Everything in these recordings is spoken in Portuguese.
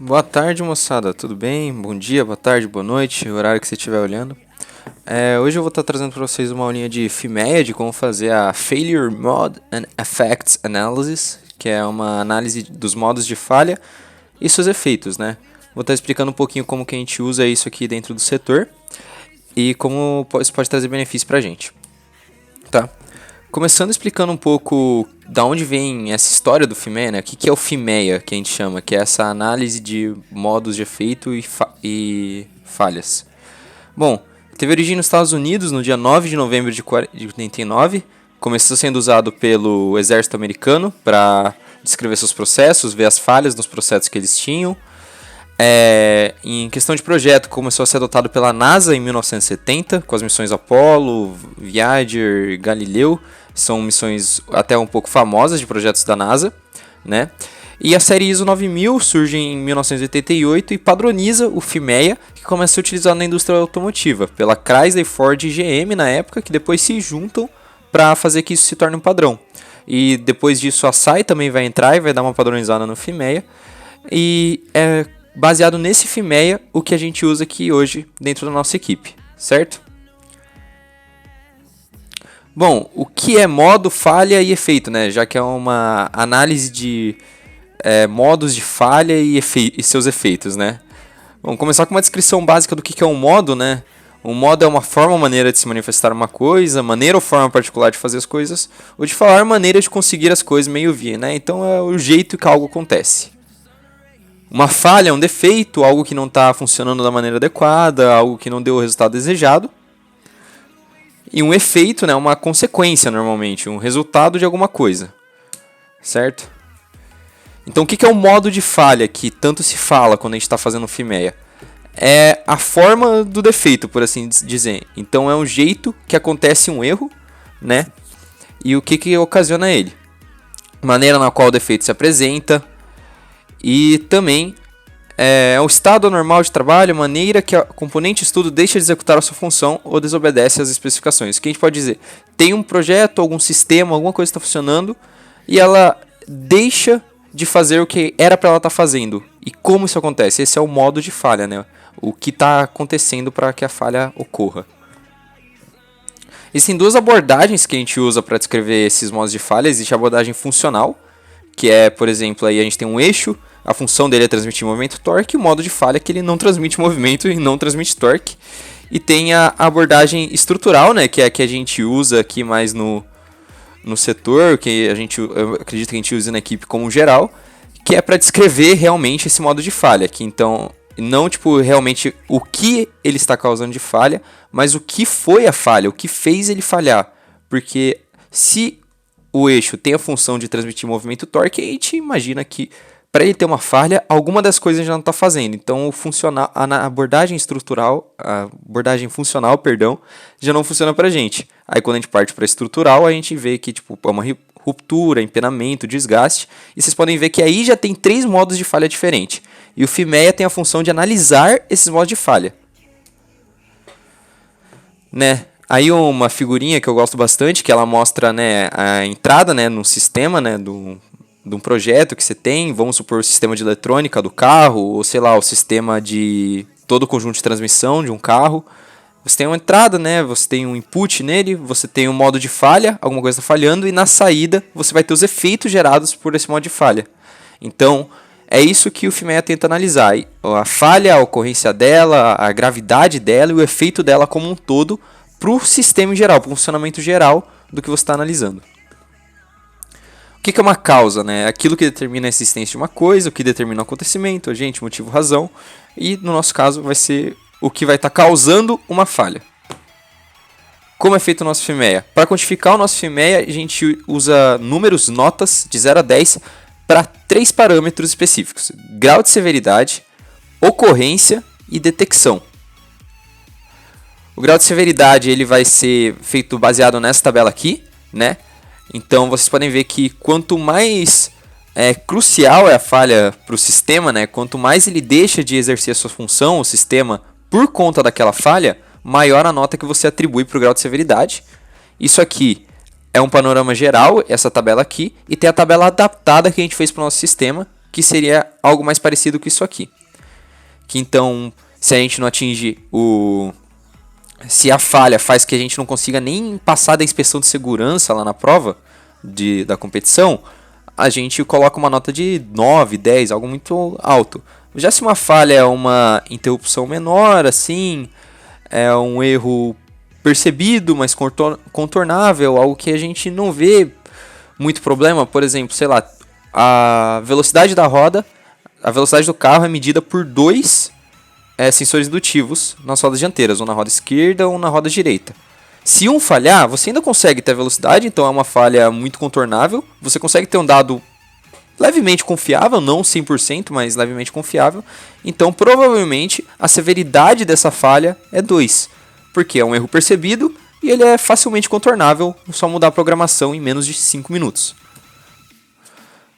Boa tarde, moçada, tudo bem? Bom dia, boa tarde, boa noite, o horário que você estiver olhando. Hoje eu vou estar trazendo para vocês uma aulinha de FIMEA, de como fazer a Failure Mode and Effects Analysis, que é uma análise dos modos de falha e seus efeitos, né? Vou estar explicando um pouquinho como que a gente usa isso aqui dentro do setor e como isso pode trazer benefício para a gente, tá? Começando explicando um pouco da onde vem essa história do FIMEA, né? O que é o FIMEA, que a gente chama, que é essa análise de modos de efeito e falhas. Bom, teve origem nos Estados Unidos no dia 9 de novembro de 89, começou sendo usado pelo exército americano para descrever seus processos, ver as falhas nos processos que eles tinham. Em questão de projeto, começou a ser adotado pela NASA em 1970, com as missões Apollo, Voyager, Galileu. São missões até um pouco famosas de projetos da NASA, né? E a série ISO 9000 surge em 1988 e padroniza o FIMEA, que começa a ser utilizado na indústria automotiva, pela Chrysler, Ford e GM na época, que depois se juntam para fazer que isso se torne um padrão. E depois disso a SAI também vai entrar e vai dar uma padronizada no FIMEA. E baseado nesse FIMEA, o que a gente usa aqui hoje dentro da nossa equipe, certo? Bom, o que é modo, falha e efeito, né? Já que é uma análise de modos de falha e seus efeitos, né? Vamos começar com uma descrição básica do que é um modo, né? Um modo é uma forma ou maneira de se manifestar uma coisa, maneira ou forma particular de fazer as coisas, ou de falar maneira de conseguir as coisas meio via, né? Então é o jeito que algo acontece. Uma falha é um defeito, algo que não está funcionando da maneira adequada, algo que não deu o resultado desejado. E um efeito, né, uma consequência normalmente, um resultado de alguma coisa, certo? Então o que é o modo de falha que tanto se fala quando a gente está fazendo FIMEA? É a forma do defeito, por assim dizer. Então é um jeito que acontece um erro, né? E o que ocasiona ele? Maneira na qual o defeito se apresenta. E também é o estado anormal de trabalho, maneira que a componente estudo deixa de executar a sua função ou desobedece às especificações. O que a gente pode dizer? Tem um projeto, algum sistema, alguma coisa está funcionando e ela deixa de fazer o que era para ela estar fazendo. E como isso acontece? Esse é o modo de falha, né? O que está acontecendo para que a falha ocorra. Existem duas abordagens que a gente usa para descrever esses modos de falha. Existe a abordagem funcional, que é, por exemplo, aí a gente tem um eixo, a função dele é transmitir movimento torque, e o modo de falha é que ele não transmite movimento e não transmite torque. E tem a abordagem estrutural, né, que é a que a gente usa aqui mais no setor, que eu acredito que a gente usa na equipe como geral, que é para descrever realmente esse modo de falha, que então não tipo realmente o que ele está causando de falha, mas o que foi a falha, o que fez ele falhar. Porque se o eixo tem a função de transmitir movimento torque, a gente imagina que para ele ter uma falha, alguma das coisas já não está fazendo. Então a abordagem estrutural, a abordagem funcional, perdão, já não funciona para a gente. Aí quando a gente parte para estrutural, a gente vê que tipo, é uma ruptura, empenamento, desgaste. E vocês podem ver que aí já tem 3 modos de falha diferentes. E o FIMEA tem a função de analisar esses modos de falha. Né? Aí uma figurinha que eu gosto bastante, que ela mostra, né, a entrada, né, no sistema, né, de um projeto que você tem, vamos supor o sistema de eletrônica do carro, ou sei lá, o sistema de todo o conjunto de transmissão de um carro. Você tem uma entrada, né, você tem um input nele, você tem um modo de falha, alguma coisa está falhando, e na saída você vai ter os efeitos gerados por esse modo de falha. Então, é isso que o FIMEA tenta analisar, a falha, a ocorrência dela, a gravidade dela e o efeito dela como um todo para o sistema em geral, para o funcionamento geral do que você está analisando. O que é uma causa, né? Aquilo que determina a existência de uma coisa, o que determina o acontecimento, agente, motivo, razão. E no nosso caso vai ser o que vai estar causando uma falha. Como é feito o nosso FIMEA? Para quantificar o nosso FIMEA, a gente usa números, notas de 0 a 10 para 3 parâmetros específicos: grau de severidade, ocorrência e detecção. O grau de severidade ele vai ser feito baseado nessa tabela aqui, né? Então vocês podem ver que quanto mais crucial é a falha para o sistema, né? Quanto mais ele deixa de exercer a sua função, o sistema, por conta daquela falha, maior a nota que você atribui para o grau de severidade. Isso aqui é um panorama geral, essa tabela aqui, e tem a tabela adaptada que a gente fez para o nosso sistema, que seria algo mais parecido com isso aqui. Que então, se a gente não atinge se a falha faz que a gente não consiga nem passar da inspeção de segurança lá na prova da competição, a gente coloca uma nota de 9, 10, algo muito alto. Já se uma falha é uma interrupção menor, assim, é um erro percebido, mas contornável, algo que a gente não vê muito problema, por exemplo, sei lá, a velocidade da roda, a velocidade do carro é medida por dois sensores indutivos nas rodas dianteiras, um na roda esquerda ou na roda direita. Se um falhar, você ainda consegue ter a velocidade, então é uma falha muito contornável, você consegue ter um dado levemente confiável, não 100%, mas levemente confiável, então provavelmente a severidade dessa falha é 2, porque é um erro percebido e ele é facilmente contornável, só mudar a programação em menos de 5 minutos.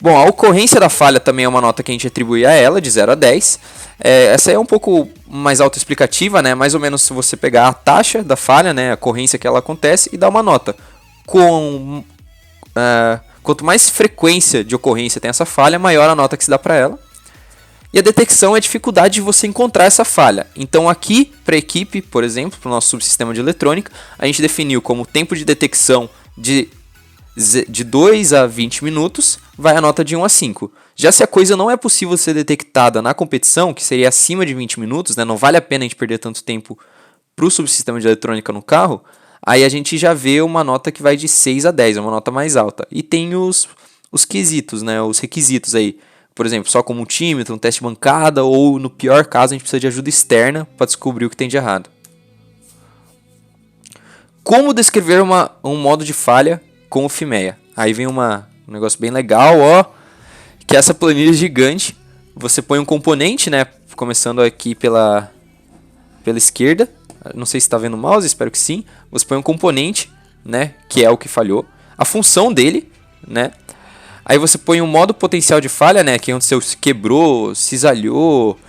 Bom, a ocorrência da falha também é uma nota que a gente atribui a ela, de 0 a 10. Essa é um pouco mais autoexplicativa, né? Mais ou menos se você pegar a taxa da falha, né? A ocorrência que ela acontece e dar uma nota. Quanto mais frequência de ocorrência tem essa falha, maior a nota que se dá para ela. E a detecção é a dificuldade de você encontrar essa falha. Então aqui, para a equipe, por exemplo, para o nosso subsistema de eletrônica, a gente definiu como tempo de detecção de 2 a 20 minutos, vai a nota de 1 a 5. Já se a coisa não é possível ser detectada na competição, que seria acima de 20 minutos, né, não vale a pena a gente perder tanto tempo para o subsistema de eletrônica no carro, aí a gente já vê uma nota que vai de 6 a 10, é uma nota mais alta. E tem os quesitos, né, os requisitos aí. Por exemplo, só com multímetro, um teste de bancada, ou no pior caso a gente precisa de ajuda externa para descobrir o que tem de errado. Como descrever um modo de falha com o FIMEA? Aí vem um negócio bem legal, ó, que é essa planilha gigante. Você põe um componente, né, começando aqui pela esquerda. Não sei se está vendo o mouse, espero que sim. Você põe um componente, né, que é o que falhou, a função dele, né. Aí você põe um modo potencial de falha, né, que é onde você quebrou, cisalhou,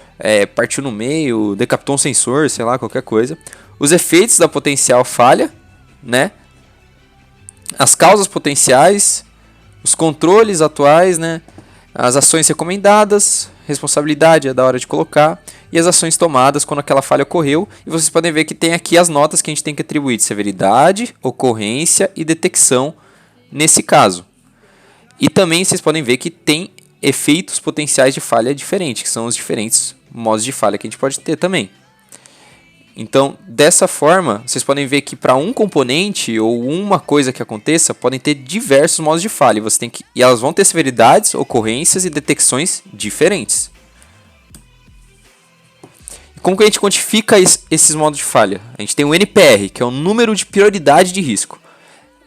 partiu no meio, decapitou um sensor, sei lá, qualquer coisa. Os efeitos da potencial falha, né, as causas potenciais, os controles atuais, né, as ações recomendadas, responsabilidade é da hora de colocar, e as ações tomadas quando aquela falha ocorreu. E vocês podem ver que tem aqui as notas que a gente tem que atribuir de severidade, ocorrência e detecção nesse caso. E também vocês podem ver que tem efeitos potenciais de falha diferentes, que são os diferentes modos de falha que a gente pode ter também. Então, dessa forma, vocês podem ver que para um componente ou uma coisa que aconteça, podem ter diversos modos de falha. E elas vão ter severidades, ocorrências e detecções diferentes. E como que a gente quantifica esses modos de falha? A gente tem o NPR, que é o número de prioridade de risco.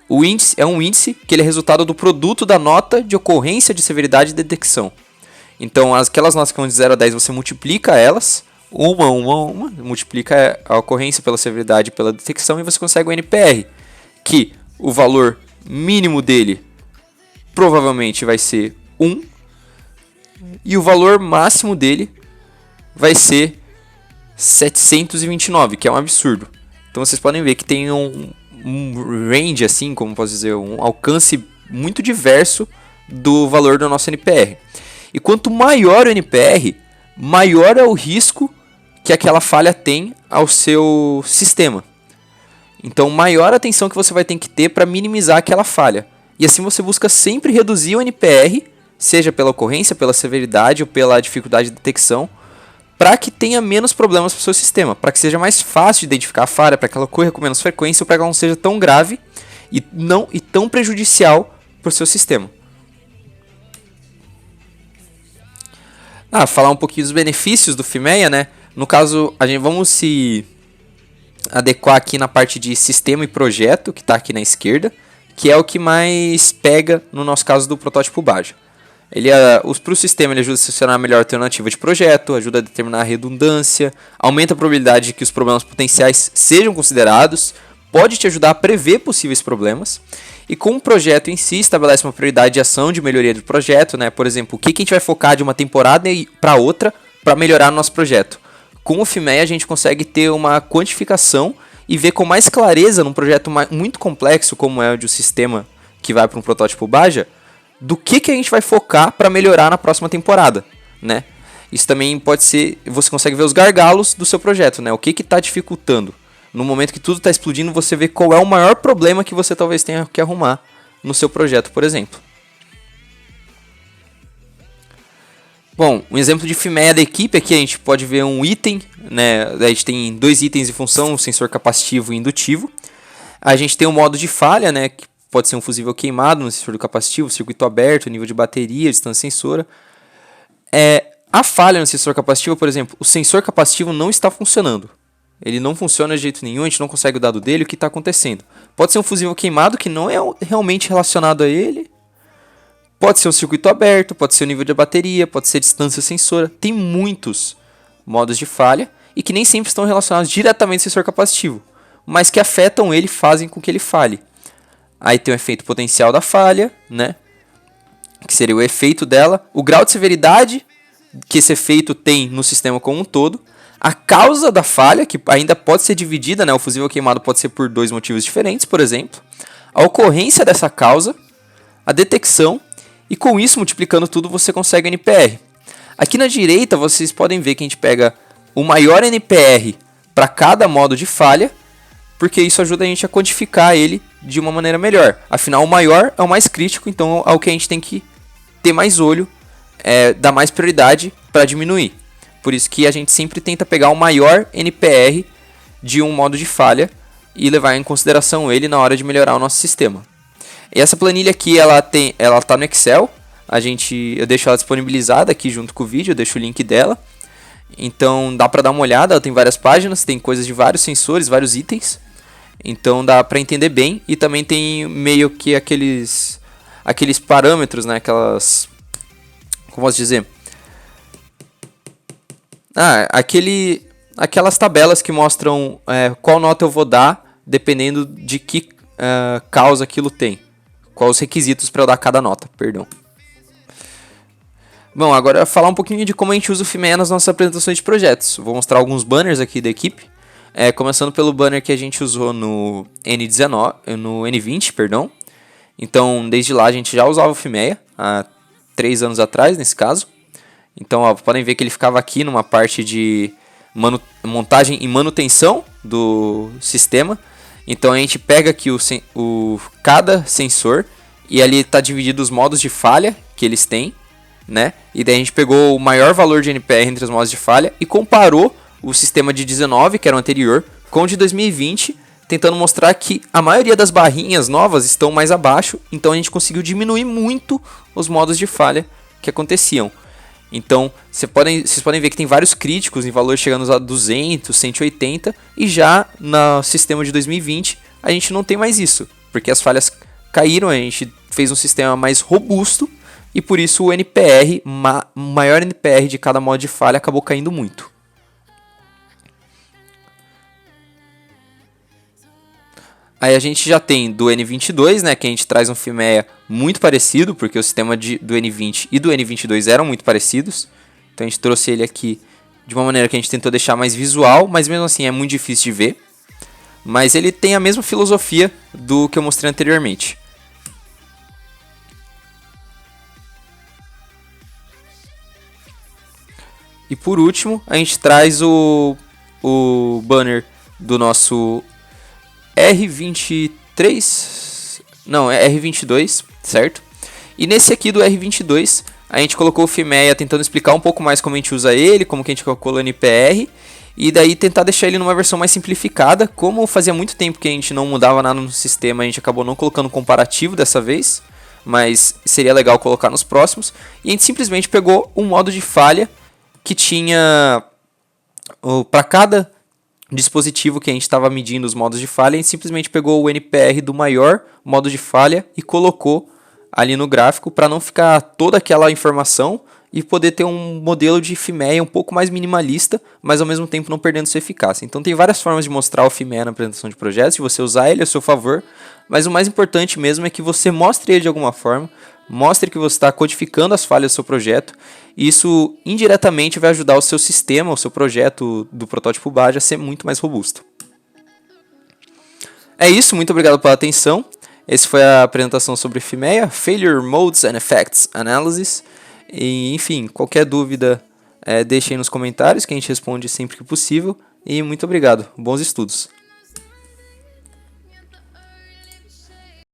O índice é um índice que ele é resultado do produto da nota de ocorrência de severidade e detecção. Então, aquelas notas que vão de 0 a 10, você multiplica elas, multiplica a ocorrência pela severidade e pela detecção, e você consegue o NPR, que o valor mínimo dele provavelmente vai ser 1, e o valor máximo dele vai ser 729, que é um absurdo. Então vocês podem ver que tem um range, assim, como posso dizer, um alcance muito diverso do valor do nosso NPR. E quanto maior o NPR, maior é o risco que aquela falha tem ao seu sistema. Então, maior a atenção que você vai ter que ter para minimizar aquela falha. E assim você busca sempre reduzir o NPR, seja pela ocorrência, pela severidade ou pela dificuldade de detecção, para que tenha menos problemas para o seu sistema, para que seja mais fácil de identificar a falha, para que ela ocorra com menos frequência ou para que ela não seja tão grave e tão prejudicial para o seu sistema. Falar um pouquinho dos benefícios do FIMEA, né? No caso, vamos se adequar aqui na parte de sistema e projeto, que está aqui na esquerda, que é o que mais pega no nosso caso do protótipo Baja. Para o sistema ele ajuda a selecionar a melhor alternativa de projeto, ajuda a determinar a redundância, aumenta a probabilidade de que os problemas potenciais sejam considerados, pode te ajudar a prever possíveis problemas, e com o projeto em si estabelece uma prioridade de ação de melhoria do projeto, né? Por exemplo, o que a gente vai focar de uma temporada para outra para melhorar o nosso projeto. Com o FIMEA a gente consegue ter uma quantificação e ver com mais clareza num projeto muito complexo como é o de um sistema que vai para um protótipo Baja, do que a gente vai focar para melhorar na próxima temporada, né? Isso também pode ser, você consegue ver os gargalos do seu projeto, né? O que está dificultando. No momento que tudo está explodindo, você vê qual é o maior problema que você talvez tenha que arrumar no seu projeto, por exemplo. Bom, um exemplo de FIMEA da equipe aqui, a gente pode ver um item, né? A gente tem dois itens de função, um sensor capacitivo e indutivo. A gente tem um modo de falha, né? Que pode ser um fusível queimado no sensor do capacitivo, circuito aberto, nível de bateria, distância sensora. A falha no sensor capacitivo, por exemplo, o sensor capacitivo não está funcionando. Ele não funciona de jeito nenhum, a gente não consegue o dado dele, o que está acontecendo. Pode ser um fusível queimado que não é realmente relacionado a ele. Pode ser um circuito aberto, pode ser o nível de bateria, pode ser distância sensora. Tem muitos modos de falha e que nem sempre estão relacionados diretamente ao sensor capacitivo, mas que afetam ele e fazem com que ele falhe. Aí tem o efeito potencial da falha, né? Que seria o efeito dela, o grau de severidade que esse efeito tem no sistema como um todo, a causa da falha, que ainda pode ser dividida, né? O fusível queimado pode ser por dois motivos diferentes, por exemplo, a ocorrência dessa causa, a detecção, e com isso, multiplicando tudo, você consegue o NPR. Aqui na direita, vocês podem ver que a gente pega o maior NPR para cada modo de falha, porque isso ajuda a gente a quantificar ele de uma maneira melhor. Afinal, o maior é o mais crítico, então é o que a gente tem que ter mais olho, dar mais prioridade para diminuir. Por isso que a gente sempre tenta pegar o maior NPR de um modo de falha e levar em consideração ele na hora de melhorar o nosso sistema. E essa planilha aqui, ela tá no Excel. Eu deixo ela disponibilizada aqui junto com o vídeo, eu deixo o link dela. Então dá para dar uma olhada, ela tem várias páginas, tem coisas de vários sensores, vários itens. Então dá para entender bem e também tem meio que aqueles parâmetros, né, como posso dizer? Aquelas tabelas que mostram qual nota eu vou dar dependendo de que causa aquilo tem. Quais os requisitos para eu dar cada nota, perdão. Bom, agora eu vou falar um pouquinho de como a gente usa o FIMEA nas nossas apresentações de projetos. Vou mostrar alguns banners aqui da equipe. Começando pelo banner que a gente usou no N20, perdão. Então, desde lá a gente já usava o FIMEA, há 3 anos atrás, nesse caso. Então, podem ver que ele ficava aqui numa parte de montagem e manutenção do sistema. Então, a gente pega aqui cada sensor e ali está dividido os modos de falha que eles têm, né? E daí a gente pegou o maior valor de NPR entre os modos de falha e comparou o sistema de 19, que era o anterior, com o de 2020, tentando mostrar que a maioria das barrinhas novas estão mais abaixo, então a gente conseguiu diminuir muito os modos de falha que aconteciam. Então, vocês podem ver que tem vários críticos em valores chegando a 200, 180, e já no sistema de 2020 a gente não tem mais isso, porque as falhas caíram, a gente fez um sistema mais robusto, e por isso o NPR, o maior NPR de cada modo de falha acabou caindo muito. Aí a gente já tem do N22, né, que a gente traz um FIMEA muito parecido, porque o sistema do N20 e do N22 eram muito parecidos. Então a gente trouxe ele aqui de uma maneira que a gente tentou deixar mais visual, mas mesmo assim é muito difícil de ver. Mas ele tem a mesma filosofia do que eu mostrei anteriormente. E por último, a gente traz o banner do nosso R23, não, é R22, certo? E nesse aqui do R22, a gente colocou o FIMEA tentando explicar um pouco mais como a gente usa ele, como que a gente calcula o NPR, e daí tentar deixar ele numa versão mais simplificada. Como fazia muito tempo que a gente não mudava nada no sistema, a gente acabou não colocando comparativo dessa vez, mas seria legal colocar nos próximos. E a gente simplesmente pegou um modo de falha que tinha para cada dispositivo que a gente estava medindo os modos de falha, a gente simplesmente pegou o NPR do maior modo de falha e colocou ali no gráfico para não ficar toda aquela informação e poder ter um modelo de FIMEA um pouco mais minimalista, mas ao mesmo tempo não perdendo sua eficácia. Então tem várias formas de mostrar o FIMEA na apresentação de projetos, de você usar ele a seu favor, mas o mais importante mesmo é que você mostre ele de alguma forma, mostre que você está codificando as falhas do seu projeto, e isso indiretamente vai ajudar o seu sistema, o seu projeto do protótipo base a ser muito mais robusto. É isso, muito obrigado pela atenção. Essa foi a apresentação sobre FIMEA, Failure Modes and Effects Analysis. E, enfim, qualquer dúvida, deixe aí nos comentários que a gente responde sempre que possível. E muito obrigado. Bons estudos.